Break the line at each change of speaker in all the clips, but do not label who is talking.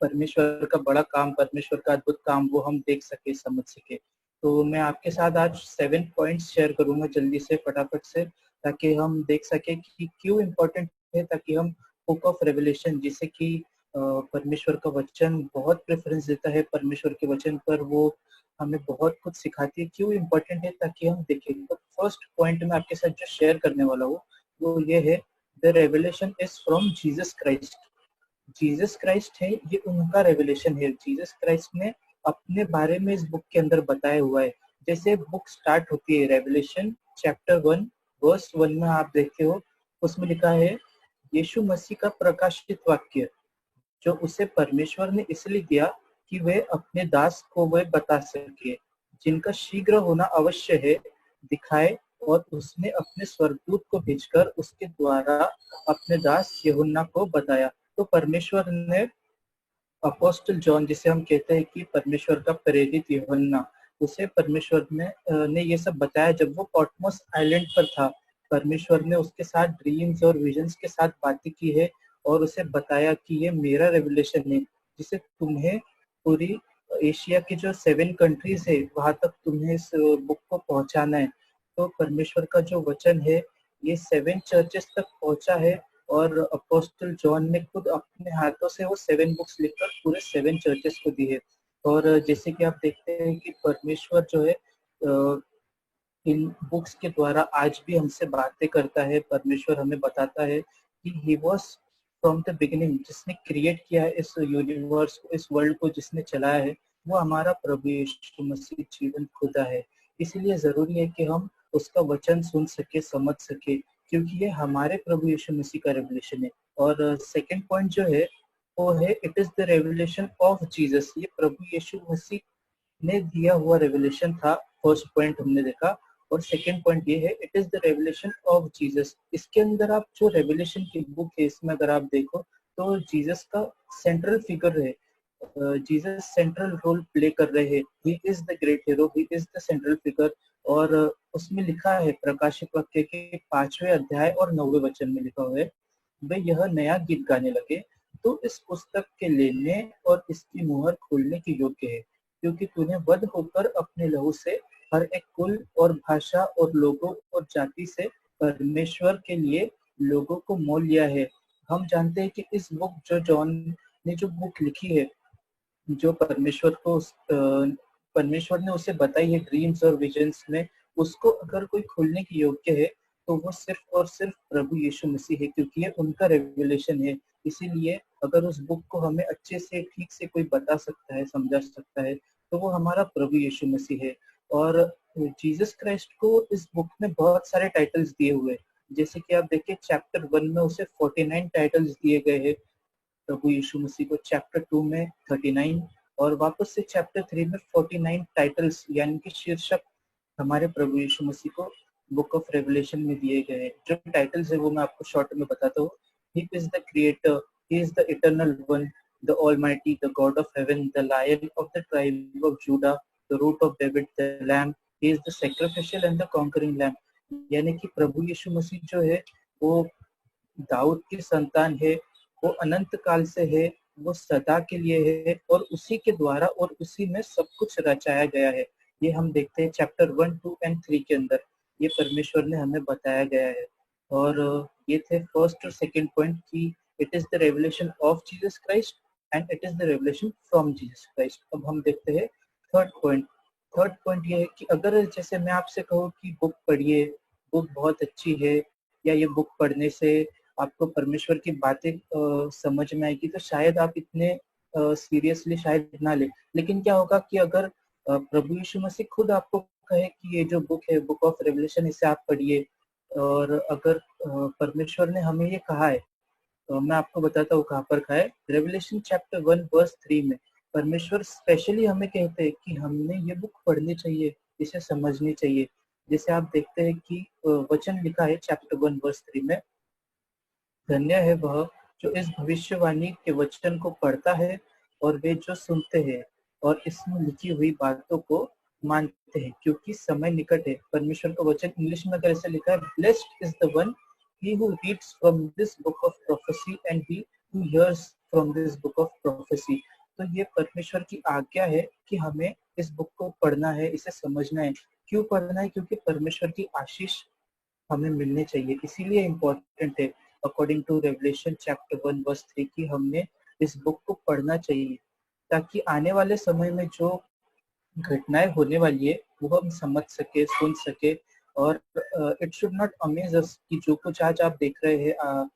परमेश्वर का बड़ा काम, परमेश्वर का अद्भुत काम वो हम देख सके, समझ सके। तो मैं आपके साथ आज 7 पॉइंट्स शेयर करूंगा जल्दी से, फटाफट से, ताकि हम देख सके कि क्यों इम्पोर्टेंट है, ताकि हम बुक ऑफ रेवलेशन, जिसे कि परमेश्वर का वचन बहुत प्रेफरेंस देता है, परमेश्वर के वचन पर वो हमें बहुत कुछ सिखाती है, क्यों इम्पोर्टेंट है, ताकि हम देखें। तो फर्स्ट पॉइंट मैं आपके साथ जो शेयर करने वाला हूँ वो ये है, the revelation is from Jesus Christ. Jesus Christ है, ये उनका रेवलेशन है। जीसस क्राइस्ट ने अपने बारे में इस बुक के अंदर बताया हुआ है। जैसे बुक स्टार्ट होती है, रेवलेशन चैप्टर 1 वर्स 1 में आप देखते हो, उसमें लिखा है यीशु मसीह का प्रकाशित वाक्य, जो उसे परमेश्वर ने इसलिए दिया कि वह अपने दास को वह बता सके जिनका शीघ्र होना अवश्य है, दिखाए। और उसने अपने स्वर्गदूत को भेजकर उसके द्वारा अपने दास यूहन्ना को बताया। तो परमेश्वर ने अपोस्टल जॉन, जिसे हम कहते हैं कि परमेश्वर का प्रेरित यूहन्ना, उसे परमेश्वर ने ये सब बताया जब वो पॉटमोस आइलैंड पर था। परमेश्वर ने उसके साथ ड्रीम्स और विजन्स के साथ बातें की है और उसे बताया कि ये मेरा रेवलेशन है, जिसे तुम्हें पूरी एशिया की जो 7 कंट्रीज है वहां तक तुम्हें इस बुक को पहुंचाना है। तो परमेश्वर का जो वचन है ये 7 चर्चेस तक पहुंचा है, और अपोस्टल जॉन ने खुद अपने हाथों से वो 7 बुक्स लिखकर पूरे 7 चर्चेस को दी है। और जैसे कि आप देखते हैं कि परमेश्वर जो है इन बुक्स के द्वारा आज भी हमसे बातें करता है। परमेश्वर हमें बताता है कि he was from the beginning, जिसने क्रिएट किया है इस यूनिवर्स को, इस वर्ल्ड को जिसने चलाया है, वो हमारा प्रभु यीशु मसीह जीवन खुदा है। इसलिए जरूरी है कि हम उसका वचन सुन सके, समझ सके, क्योंकि ये हमारे प्रभु यीशु मसीह का रेवलेशन है। और सेकंड पॉइंट जो है वो है, it is the revelation of Jesus. ये प्रभु यीशु मसीह ने दिया हुआ रेवलेशन था, फर्स्ट पॉइंट हमने देखा। और सेकंड पॉइंट ये है, it is the revelation of Jesus. इसके अंदर आप जो रेवलेशन की बुक है, इसमें अगर आप देखो तो जीसस का सेंट्रल फिगर है, जीसस सेंट्रल रोल प्ले कर रहे हैं। ही is the great hero, he is the central figure. और उसमें लिखा है प्रकाशित वाक्य के 5वें अध्याय और 9वें वचन में लिखा हुआ है, वे यह नया गीत गाने लगे, तो इस पुस्तक के लेने और इसकी मुहर खोलने की योग्य है, क्योंकि तूने वध होकर अपने लहू से हर एक कुल और भाषा और लोगों और जाति से परमेश्वर के लिए लोगों को मोल लिया है। हम जानते हैं कि इस बुक जो जॉन ने जो बुक लिखी है, जो परमेश्वर ने उसे बताई है ड्रीम्स और विजन्स में, उसको अगर कोई खोलने की योग्य है तो वो सिर्फ और सिर्फ प्रभु यीशु मसीह है, क्योंकि ये उनका रेवलेशन है। इसीलिए अगर उस बुक को हमें अच्छे से, ठीक से कोई बता सकता है, समझा सकता है, तो वो हमारा प्रभु यीशु मसीह है। और जीसस क्राइस्ट को इस बुक में बहुत सारे टाइटल्स दिए हुए हैं। जैसे कि आप देखिए चैप्टर 1 में उसे 49 टाइटल्स दिए गए हैं प्रभु यीशु मसीह को, चैप्टर 2 में 39, और वापस से चैप्टर 3 में 49 टाइटल्स यानी कि शीर्षक हमारे प्रभु यीशु मसीह को बुक ऑफ रेवलेशन में दिए गए हैं। जो टाइटल्स है वो मैं आपको शॉर्ट में बताता हूँ। He is the creator, he is the eternal one, the Almighty, the God of heaven, the lion of the tribe of Judah, the root of David, the lamb, he is the sacrificial and the conquering lamb. यानी कि प्रभु यीशु मसीह जो है वो दाऊद की संतान है, वो अनंत काल से है, वो सदा के लिए है, और उसी के द्वारा और उसी में सब कुछ रचाया गया है। ये हम देखते हैं चैप्टर 1, 2 एंड 3 के अंदर, ये परमेश्वर ने हमें बताया गया है। और ये थे फर्स्ट और सेकंड पॉइंट कि it is the revelation of Jesus Christ and it is the revelation from Jesus Christ. अब हम देखते हैं थर्ड पॉइंट। थर्ड पॉइंट ये है कि अगर जैसे मैं आपसे कहूँ कि बुक पढ़िए, बुक बहुत अच्छी है, या ये बुक पढ़ने से आपको परमेश्वर की बातें समझ में आएगी, तो शायद आप इतने सीरियसली शायद ना ले। लेकिन क्या होगा कि अगर प्रभु यीशु मसीह खुद आपको कहे कि ये जो बुक है, बुक ऑफ रेवलेशन, इसे आप पढ़िए, और अगर परमेश्वर ने हमें ये कहा है, तो मैं आपको बताता हूँ कहाँ पर कहा है। रेवलेशन चैप्टर 1 वर्स 3 में परमेश्वर स्पेशली हमें कहते हैं कि हमने ये बुक पढ़नी चाहिए, इसे समझनी चाहिए। जैसे आप देखते हैं कि वचन लिखा है चैप्टर 1 वर्स 3 में, धन्य है वह जो इस भविष्यवाणी के वचन को पढ़ता है और वे जो सुनते हैं और इसमें लिखी हुई बातों को मानते हैं, क्योंकि समय निकट है। परमेश्वर का वचन इंग्लिश में अगर ऐसे लिखा है, blessed is the one he who reads from this book of prophecy and he who hears from this book of prophecy. तो ये परमेश्वर की आज्ञा है कि हमें इस बुक को पढ़ना है, इसे समझना है। क्यों पढ़ना है? क्योंकि परमेश्वर की आशीष हमें मिलने चाहिए, इसीलिए इम्पोर्टेंट है according to revelation chapter 1 verse 3 की हमने इस बुक को पढ़ना चाहिए, ताकि आने वाले समय में जो घटनाएं होने वाली है वो हम समझ सके, सुन सके। और इट शुड नॉट अमेज अस कि जो कुछ आज आप देख रहे हैं,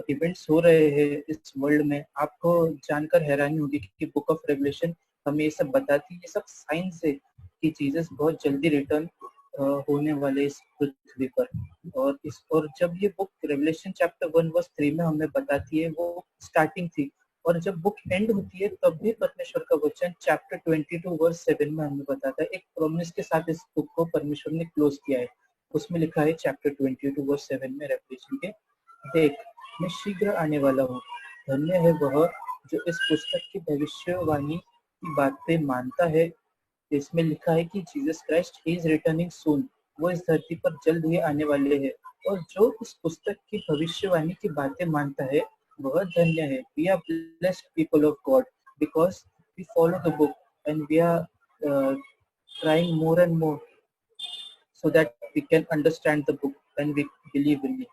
इवेंट्स हो रहे हैं इस वर्ल्ड में, आपको जानकर हैरानी होगी कि बुक ऑफ रेवलेशन हमें ये सब बताती है। ये सब साइंस है कि जीसस बहुत जल्दी रिटर्न होने वाले इस पृथ्वी पर। और जब ये बुक रेवलेशन चैप्टर 1 वर्स 3 में हमें बताती है, वो स्टार्टिंग थी। और जब बुक एंड होती है तब भी परमेश्वर का वचन चैप्टर 22 वर्स 7 में हमें बताता है। एक प्रॉमिस के साथ इस बुक को परमेश्वर ने क्लोज किया है। उसमें लिखा है चैप्टर 22 वर्स 7 में रेवलेशन के, देख मैं शीघ्र आने वाला हूँ, धन्य है वह जो इस पुस्तक की भविष्यवाणी की बातें मानता है। इसमें लिखा है कि जीसस क्राइस्ट इज रिटर्निंग सून, वो इस धरती पर जल्द ही आने वाले हैं। और जो इस पुस्तक की भविष्यवाणी की बातें मानता है वह धन्य है। We are blessed people of God because we follow the book and we are trying more and more so that we can understand the book and we believe in it.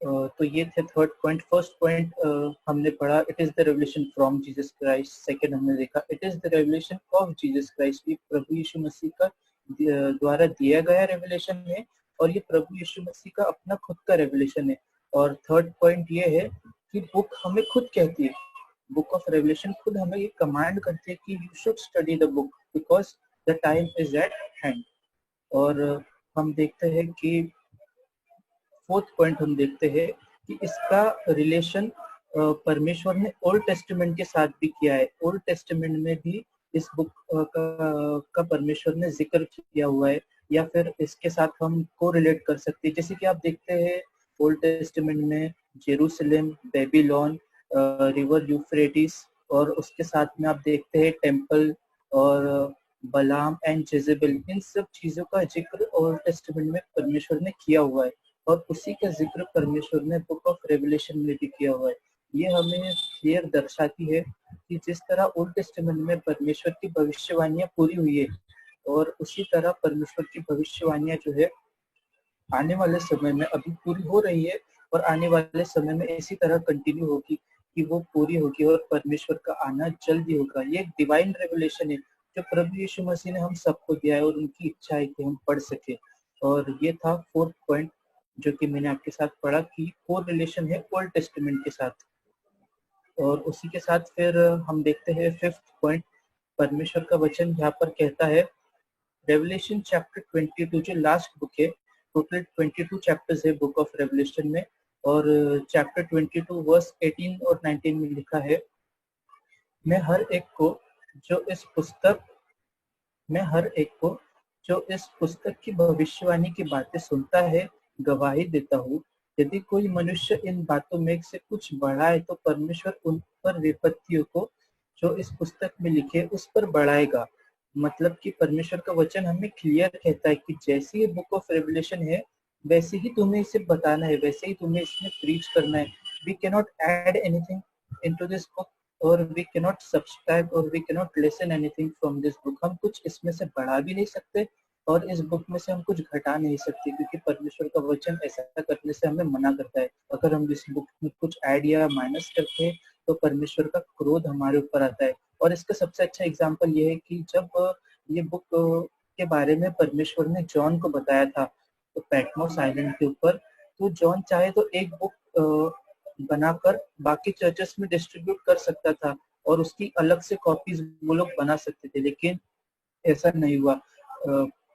तो ये थे थर्ड पॉइंट। फर्स्ट पॉइंट हमने पढ़ा, it is the revelation from Jesus Christ. Second हमने देखा, it is the revelation of Jesus Christ, ये प्रभु यीशु मसीह का द्वारा दिया गया रेवलेशन है, और ये प्रभु यीशु मसीह का अपना खुद का रेवलेशन है। और थर्ड पॉइंट ये है कि बुक हमें खुद कहती है, बुक ऑफ रेवलेशन खुद हमें ये कमांड करती है कि you should study the book because the time is at hand. और हम देखते हैं कि फोर्थ पॉइंट हम देखते हैं कि इसका रिलेशन परमेश्वर ने ओल्ड टेस्टामेंट के साथ भी किया है। ओल्ड टेस्टामेंट में भी इस बुक का परमेश्वर ने जिक्र किया हुआ है, या फिर इसके साथ हम को रिलेट कर सकते हैं। जैसे कि आप देखते हैं ओल्ड टेस्टामेंट में जेरूसलम, बेबीलोन, रिवर यूफ्रेटिस, और उसके साथ में आप देखते हैं टेम्पल और बलाम एंड जेजेबेल, इन सब चीजों का जिक्र ओल्ड टेस्टामेंट में परमेश्वर ने किया हुआ है, और उसी का जिक्र परमेश्वर ने बुक ऑफ रेवलेशन में भी किया हुआ है। ये हमें क्लियर दर्शाती है कि जिस तरह ओल्ड टेस्टामेंट में परमेश्वर की भविष्यवाणियां पूरी हुई है, और उसी तरह परमेश्वर की भविष्यवाणियां जो है आने वाले समय में अभी पूरी हो रही है, और आने वाले समय में इसी तरह कंटिन्यू होगी कि वो पूरी होगी, और परमेश्वर का आना जल्दी होगा। ये एक डिवाइन रेवलेशन है जो प्रभु यीशु मसीह ने हम सबको दिया है, और उनकी इच्छा है कि हम पढ़ सके। और ये था फोर्थ पॉइंट जो कि मैंने आपके साथ पढ़ा कि कोर रिलेशन है ओल्ड टेस्टामेंट के साथ। और उसी के साथ फिर हम देखते हैं फिफ्थ पॉइंट, परमेश्वर का वचन यहाँ पर कहता है रेवलेशन चैप्टर 22 जो लास्ट बुक है, टोटल 22 चैप्टर्स है बुक ऑफ रेवलेशन में, और चैप्टर 22 वर्स 18 और 19 में लिखा है, मैं हर एक को जो इस पुस्तक की भविष्यवाणी की बातें सुनता है गवाही देता हूँ। यदि कोई मनुष्य इन बातों में से कुछ बढ़ाए तो परमेश्वर उन पर विपत्तियों को जो इस पुस्तक में लिखे उस पर बढ़ाएगा। मतलब कि परमेश्वर का वचन हमें क्लियर कहता है कि जैसी ये बुक ऑफ रेवलेशन है वैसे ही तुम्हें इसे बताना है, वैसे ही तुम्हें इसमें प्रीच करना है। We can not add anything into this book, और वी कैन नॉट सब्सक्राइब, और we can not lessen anything from this book. हम कुछ इसमें से बढ़ा भी नहीं सकते और इस बुक में से हम कुछ घटा नहीं सकते, क्योंकि परमेश्वर का वचन ऐसा करने से हमें मना करता है। अगर हम इस बुक में कुछ ऐड या माइनस करते हैं तो परमेश्वर का क्रोध हमारे ऊपर आता है। और इसका सबसे अच्छा एग्जाम्पल ये है कि जब ये बुक के बारे में परमेश्वर ने जॉन को बताया था तो पैटमोस आइलैंड के ऊपर, तो जॉन चाहे तो एक बुक बनाकर बाकी चर्चेस में डिस्ट्रीब्यूट कर सकता था और उसकी अलग से कॉपीज वो लोग बना सकते थे, लेकिन ऐसा नहीं हुआ।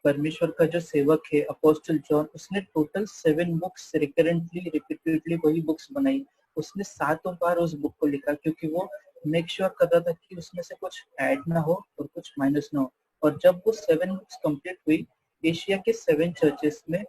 परमेश्वर का जो सेवक है अपोस्टल जॉन, उसने टोटल 7 बुक्स रिकरेंटली रिपीटेडली वही बुक्स बनाई। उसने 7 बार उस बुक को लिखा, क्योंकि वो मेक श्योर कर रहा था कि उसमें से कुछ ऐड ना हो और कुछ माइनस ना हो। और जब वो 7 बुक्स कंप्लीट हुई, एशिया के 7 चर्चेस में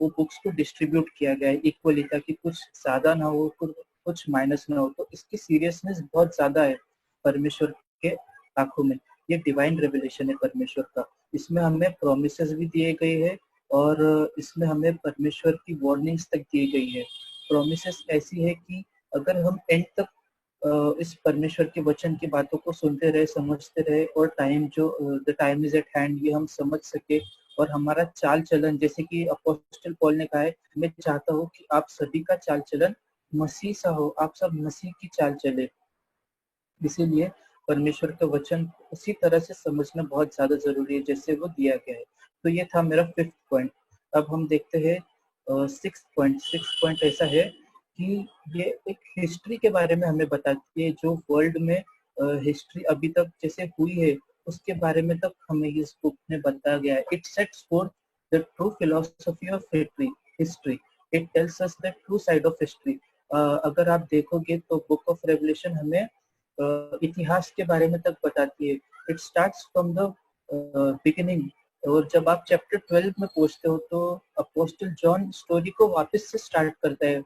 वो बुक्स को डिस्ट्रीब्यूट किया गया है इक्वली, ताकि कुछ ज्यादा ना हो कुछ माइनस ना हो। तो इसकी सीरियसनेस बहुत ज्यादा है परमेश्वर के आंखों में। ये डिवाइन रेवलेशन है परमेश्वर का। इसमें हमें प्रोमिसेस भी दिए गए हैं और इसमें हमें परमेश्वर की वार्निंग्स तक दी गई है। प्रोमिसेस ऐसी है कि अगर हम एंड तक इस परमेश्वर के वचन की बातों को सुनते रहे, समझते रहे, और टाइम जो the time is at hand ये हम समझ सके, और हमारा चाल चलन, जैसे कि अपोस्टल पॉल ने कहा है, मैं चाहता हूँ कि आप सभी का चाल चलन मसीह सा हो, आप सब मसीह की चाल चले। इसीलिए परमेश्वर का वचन उसी तरह से समझना बहुत ज्यादा जरूरी है जैसे वो दिया गया है। तो ये था मेरा 5th पॉइंट। अब हम देखते हैं 6th पॉइंट। 6th पॉइंट ऐसा है कि ये एक हिस्ट्री के बारे में हमें बताती है, जो वर्ल्ड में हिस्ट्री अभी तक जैसे हुई है उसके बारे में तक हमें इस बुक में बताया गया है। It sets for the true philosophy of history. It tells us the true side of history. अगर आप देखोगे तो बुक ऑफ रेवलेशन हमें इतिहास के बारे में तक बताती है। It starts from the beginning. और जब आप चैप्टर 12 में पहुंचते हो तो अपोस्टल जॉन स्टोरी को वापस से स्टार्ट करता है,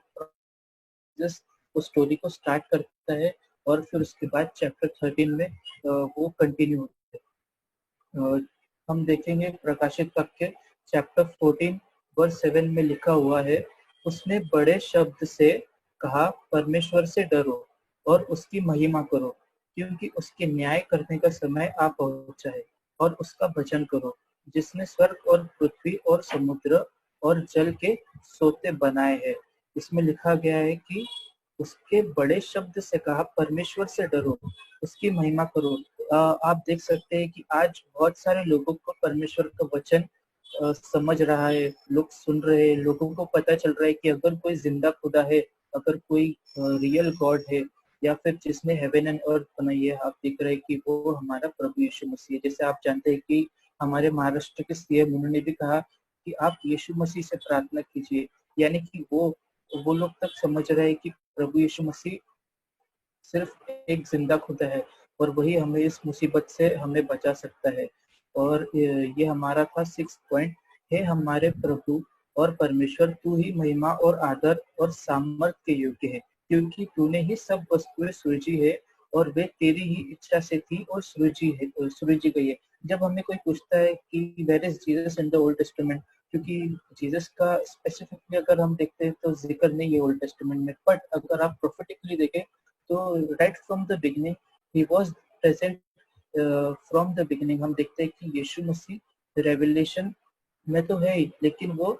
जस्ट उस स्टोरी को स्टार्ट करता है, और फिर उसके बाद चैप्टर 13 में वो कंटिन्यू होता है। हम देखेंगे प्रकाशित वाक्य चैप्टर 14 वर्स 7 में लिखा हुआ है, उसने बड़े शब्द से कहा, परमेश्वर से डरो और उसकी महिमा करो, क्योंकि उसके न्याय करने का समय आ पहुंचा है, और उसका भजन करो, जिसने स्वर्ग और पृथ्वी और समुद्र और जल के सोते बनाए हैं। इसमें लिखा गया है कि उसके बड़े शब्द से कहा, परमेश्वर से डरो, उसकी महिमा करो। आप देख सकते हैं कि आज बहुत सारे लोगों को परमेश्वर का वचन समझ रहा है, लोग सुन रहे हैं, लोगों को पता चल रहा है कि अगर कोई जिंदा खुदा है, अगर कोई रियल गॉड है, या फिर जिसने हेवन एंड अर्थ बनाई है, आप देख रहे हैं कि वो हमारा प्रभु यीशु मसीह है। जैसे आप जानते हैं कि हमारे महाराष्ट्र के सीएम उन्होंने भी कहा कि आप यीशु मसीह से प्रार्थना कीजिए, यानी कि वो लोग तक समझ रहे हैं कि प्रभु यीशु मसीह सिर्फ एक जिंदा खुदा है, और वही हमें इस मुसीबत से हमें बचा सकता है। और ये हमारा था 6th पॉइंट। हे हमारे प्रभु और परमेश्वर, तू ही महिमा और आदर और सामर्थ के योग्य है, क्योंकि तूने ही सब वस्तुएं सृजी है, और वे तेरी ही इच्छा से थी और सृजी गई है। जब हमें कोई पूछता है कि where is Jesus in the Old Testament, क्योंकि जीसस का स्पेसिफिकली अगर हम देखते हैं तो जिक्र नहीं है ओल्ड टेस्टामेंट में, बट अगर आप प्रोफेटिकली देखें तो right from the beginning he was present. From the beginning हम देखते हैं कि यीशु मसीह रेवलेशन में तो है ही, लेकिन वो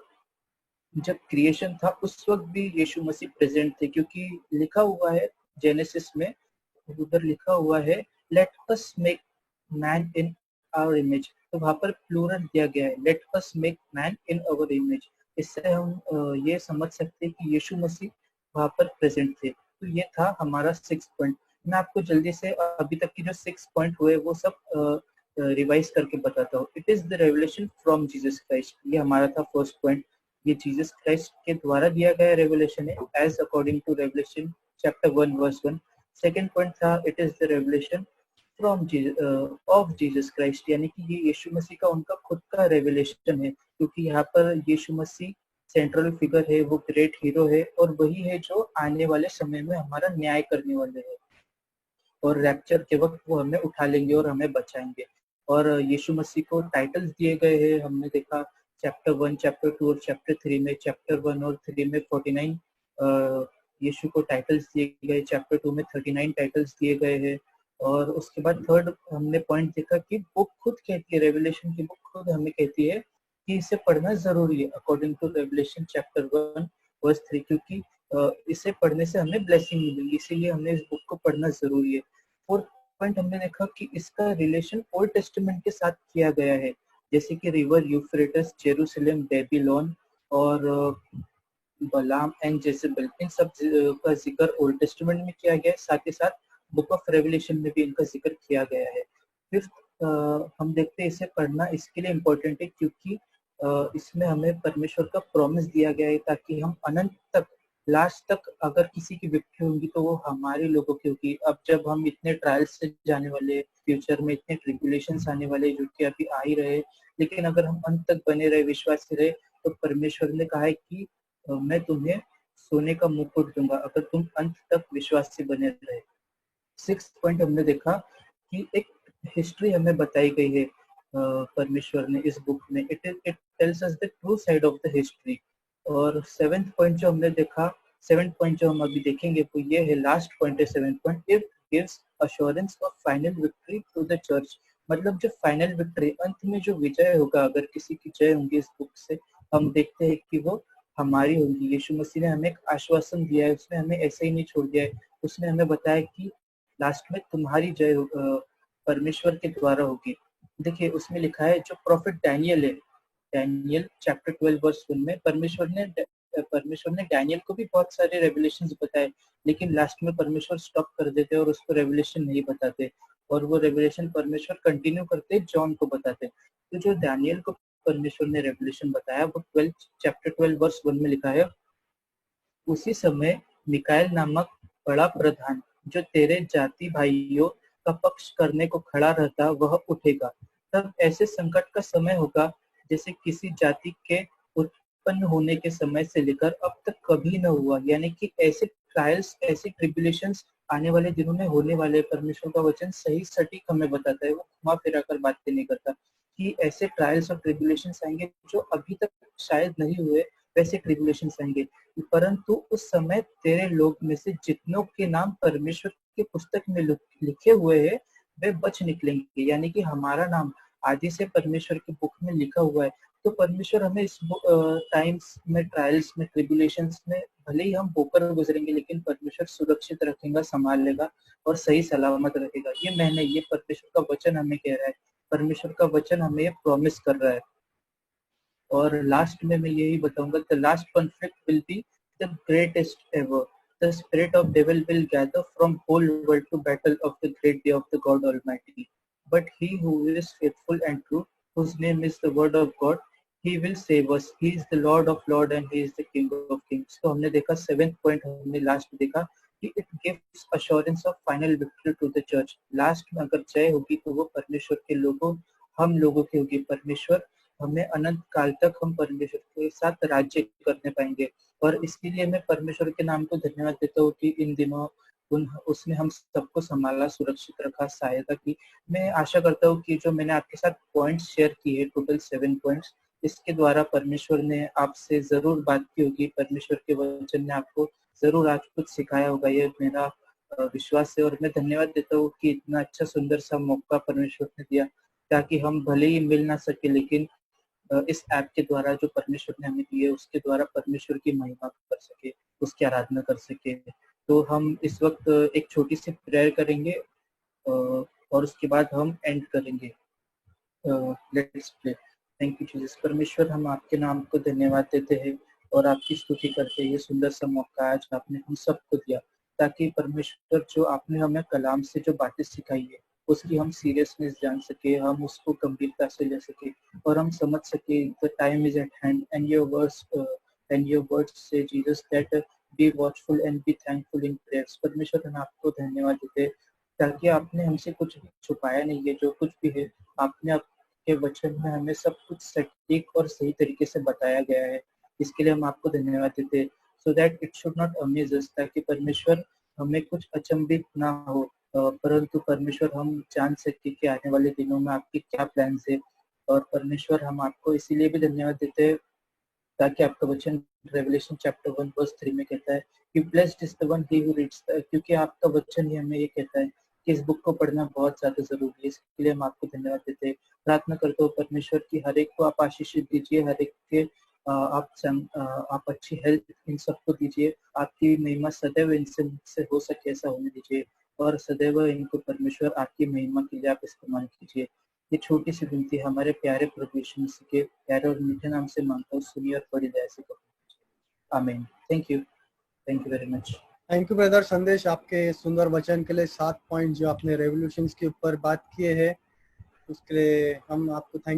जब क्रिएशन था उस वक्त भी यीशु मसीह प्रेजेंट थे, क्योंकि लिखा हुआ है जेनेसिस में, उधर लिखा हुआ है let us make man in our image. तो वहां पर प्लूरल दिया गया है, let us make man in our image. इससे हम ये समझ सकते हैं कि यीशु मसीह वहां पर प्रेजेंट थे। तो ये था हमारा 6th पॉइंट। मैं आपको जल्दी से अभी तक की जो 6 पॉइंट हुए वो सब रिवाइज करके बताता हूँ। It is the revelation from Jesus Christ, ये हमारा था फर्स्ट पॉइंट। ये जीसस क्राइस्ट के द्वारा दिया गया रेवलेशन है, as according to revelation chapter 1 verse 1। Second point था it is the revelation from of Jesus Christ, यानी कि ये यीशु मसीह का उनका खुद का रेवलेशन है, क्योंकि यहाँ पर यीशु मसीह सेंट्रल फिगर है, वो ग्रेट हीरो है, और वही है जो आने वाले समय में हमारा न्याय करने वाले है, और रैप्चर के वक्त वो हमें उठा लेंगे और हमें बचाएंगे। और यीशु मसीह को टाइटल्स दिए गए हैं, हमने देखा चैप्टर 1, चैप्टर 2 और चैप्टर 3 में। चैप्टर 1 और 3 में 49 यीशु को टाइटल्स दिए गए, चैप्टर 2 में 39 टाइटल्स दिए गए हैं। और उसके बाद थर्ड हमने पॉइंट देखा कि बुक खुद कहती है, रेवलेशन की बुक खुद हमें कहती है कि इसे पढ़ना जरूरी है, according to revelation chapter 1 verse 3, क्योंकि इसे पढ़ने से हमें ब्लेसिंग मिलेगी, इसीलिए हमें इस बुक को पढ़ना जरूरी है। फोर्थ पॉइंट हमने देखा कि इसका रिलेशन ओल्ड टेस्टामेंट के साथ किया गया है, जैसे कि रिवर यूफ्रेटस, जेरूसलम, बेबीलोन और बलाम एंड जेजेबेल, इन सब का जिक्र ओल्ड टेस्टामेंट में किया गया है, साथ ही साथ बुक ऑफ रेवलेशन में भी इनका जिक्र किया गया है। फिर हम देखते हैं इसे पढ़ना इसके लिए इम्पोर्टेंट है क्योंकि इसमें हमें परमेश्वर का प्रॉमिस दिया गया है, ताकि हम अनंत तक, लास्ट तक अगर किसी की विक्ट्री होगी तो वो हमारे लोगों की होगी। अब जब हम इतने ट्रायल्स से जाने वाले, फ्यूचर में इतने ट्रिब्यूलेशंस आने वाले जो कि अभी आ ही रहे, लेकिन अगर हम अंत तक बने रहे, विश्वासी रहे, तो परमेश्वर ने कहा है कि मैं तुम्हें सोने का मुकुट दूंगा अगर तुम अंत तक विश्वासी बने रहे। 6th पॉइंट हमने देखा कि एक हिस्ट्री हमें बताई गई है परमेश्वर ने इस बुक में। It tells us the true side of the history. और 7th पॉइंट जो हमने देखा, 7 पॉइंट जो हम अभी देखेंगे वो ये है, लास्ट पॉइंट है 7 point, it gives assurance of final victory to the church. मतलब जो फाइनल विक्ट्री, अंत में जो विजय होगा, अगर किसी की जय होगी इस बुक से, हम देखते हैं कि वो हमारी होगी। यीशु मसीह ने हमें एक आश्वासन दिया है, उसने हमें ऐसे ही नहीं छोड़ दिया है, उसने हमें बताया कि लास्ट में तुम्हारी जय परमेश्वर के द्वारा होगी। देखिए उसमें लिखा है, जो प्रॉफिट डैनियल है, डैनियल चैप्टर 12 वर्स 1 में परमेश्वर ने डैनियल को भी बहुत सारे रेवलेशंस बताए, लेकिन लास्ट में परमेश्वर स्टॉप कर देते और उसको रेवलेशन नहीं बताते, और वो रेवलेशन परमेश्वर कंटिन्यू करते जॉन को बताते। तो जो डैनियल को परमेश्वर ने रेवलेशन बताया वो चैप्टर 12 वर्स 1 में लिखा है, उसी समय मिकाएल नामक बड़ा प्रधान, जो तेरे जाति भाइयों का पक्ष करने को खड़ा रहता, वह उठेगा। तब ऐसे संकट का समय होगा जैसे किसी जाति के उत्पन्न होने के समय से लेकर अब तक कभी न हुआ। यानी कि ऐसे ट्रायल्स, ऐसे ट्रिब्यूलेशंस आने वाले दिनों में होने वाले। परमेश्वर का वचन सही सटीक हमें बताता है, वो घुमा फिरा कर बातें नहीं करता कि ऐसे ट्रायल्स और ट्रिब्यूलेशंस आएंगे जो अभी तक शायद नहीं हुए, वैसे ट्रिब्यूलेशंस आएंगे। परंतु उस समय तेरे लोग में से जितनों के नाम परमेश्वर की पुस्तक में लिखे हुए हैं वे बच निकलेंगे। यानी कि हमारा नाम आदि से परमेश्वर की बुक में लिखा हुआ है। तो परमेश्वर हमें इस टाइम्स में, ट्रायल्स में, ट्रिब्यूलेशंस में भले ही हम होकर गुजरेंगे, लेकिन परमेश्वर सुरक्षित रखेगा, संभाल लेगा और सही सलामत रखेगा। ये मैं नहीं, ये परमेश्वर का वचन हमें कह रहा है, परमेश्वर का वचन हमें ये प्रॉमिस कर रहा है। और लास्ट में मैं यही बताऊंगा, the last conflict will be the greatest ever. The spirit of devil will gather from whole world to battle of the great day of the God Almighty. But he who is faithful and true, whose name is the word of God, he will save us. He is the Lord of Lords and he is the King of Kings. तो हमने देखा 7th point, हमने last देखा कि it gives assurance of final victory to the church. Last में अगर जय होगी तो वो परमेश्वर के लोगों, हम लोगों की होगी। परमेश्वर हमें अनंत काल तक हम परमेश्वर के साथ राज्य करने पाएंगे। और इसके लिए मैं परमेश्वर के नाम को धन्यवाद देता हूँ कि इन दिनों उसने हम सबको संभाला, सुरक्षित रखा, सहायता की। मैं आशा करता हूँ कि जो मैंने आपके साथ पॉइंट्स शेयर किए, टोटल 7 पॉइंट्स, इसके द्वारा परमेश्वर ने आपसे जरूर बात की होगी, परमेश्वर के वचन ने आपको जरूर आज कुछ सिखाया होगा, ये मेरा विश्वास है। और मैं धन्यवाद देता हूँ कि इतना अच्छा सुंदर सा मौका परमेश्वर ने दिया, ताकि हम भले ही मिल ना सके, लेकिन इस ऐप के द्वारा जो परमेश्वर ने हमें दी है उसके द्वारा परमेश्वर की महिमा कर सके, उसकी आराधना कर सके। तो हम इस वक्त एक छोटी सी प्रेयर करेंगे और उसके बाद हम एंड करेंगे। Let's pray. Thank you Jesus. परमेश्वर, हम आपके नाम को धन्यवाद देते हैं और आपकी स्तुति करते हैं। ये सुंदर सा मौका आज आपने हम सबको दिया, ताकि परमेश्वर जो आपने हमें कलाम से जो बातें सिखाई है उसकी हम सीरियसनेस जान सके, हम उसको गंभीरता से ले सके और हम समझ सके the time is at hand and your words से Jesus that be watchful and be thankful in prayers. परमेश्वर, हम आपको धन्यवाद देते हैं ताकि आपने हमसे कुछ छुपाया नहीं है, जो कुछ भी है आपने आपके वचन में हमें सब कुछ सटीक और सही तरीके से बताया गया है। इसके लिए हम आपको धन्यवाद देते हैं, so that it should not amaze us, ताकि परमेश्वर हमें कुछ अचंभित ना हो, परंतु परमेश्वर हम जान सके कि आने वाले दिनों में आपके क्या प्लान है। और परमेश्वर, हम आपको इसीलिए भी धन्यवाद देते हैं ताकि आपका वचन रेवलेशन चैप्टर 1 वर्स 3 में कहता है कि blessed is the one he who reads, क्योंकि आपका वचन ही हमें ये कहता है कि इस बुक को पढ़ना बहुत ज्यादा जरूरी है। इसके लिए हम आपको धन्यवाद देते हैं। प्रार्थना करते हो परमेश्वर की हर एक को आप आशीष दीजिए, हर एक के आप अच्छी हेल्थ इन सबको दीजिए, आपकी महिमा सदैव इनसे हो सके ऐसा होने दीजिए, और सदैव इनको परमेश्वर आपकी महिमा के लिए आप इस्तेमाल कीजिए। ये छोटी सी विनती हमारे प्यारे प्रभु यीशु मसीह के प्यारे और मीठे नाम से मांगता हूँ, सुनिए और बड़ी दया से करो, आमीन। Thank you very much.
Thank you brother संदेश, आपके सुंदर वचन के लिए। 7 पॉइंट जो आपने रेवोल्यूशंस के ऊपर बात किए हैं उसके लिए हम आपको थैंक